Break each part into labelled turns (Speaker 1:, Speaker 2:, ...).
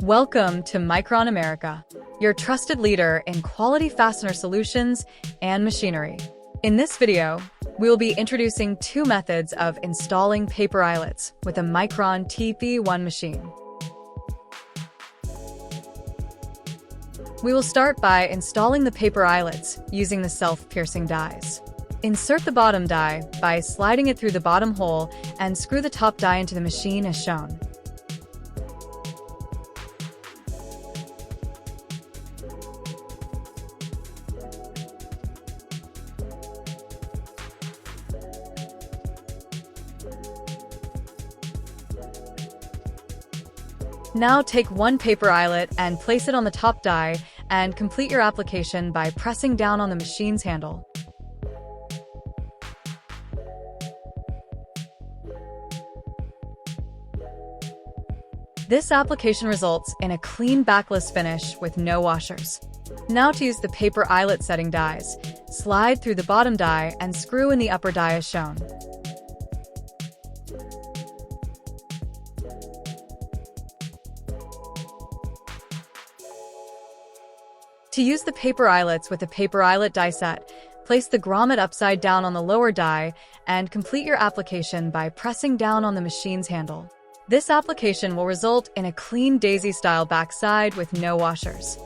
Speaker 1: Welcome to Micron America, your trusted leader in quality fastener solutions and machinery. In this video, we will be introducing two methods of installing paper eyelets with a MICRON TEP-1 machine. We will start by installing the paper eyelets using the self-piercing dies. Insert the bottom die by sliding it through the bottom hole and screw the top die into the machine as shown. Now take one paper eyelet and place it on the top die and complete your application by pressing down on the machine's handle. This application results in a clean backless finish with no washers. Now to use the paper eyelet setting dies, slide through the bottom die and screw in the upper die as shown. To use the paper eyelets with a paper eyelet die set, place the grommet upside down on the lower die and complete your application by pressing down on the machine's handle. This application will result in a clean daisy-style backside with no washers.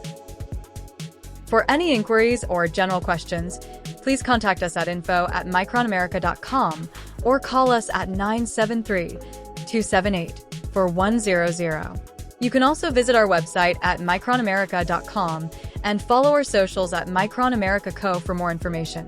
Speaker 1: For any inquiries or general questions, please contact us at info@micronamerica.com or call us at 973-278-4100. You can also visit our website at micronamerica.com and follow our socials at Micron America Co. for more information.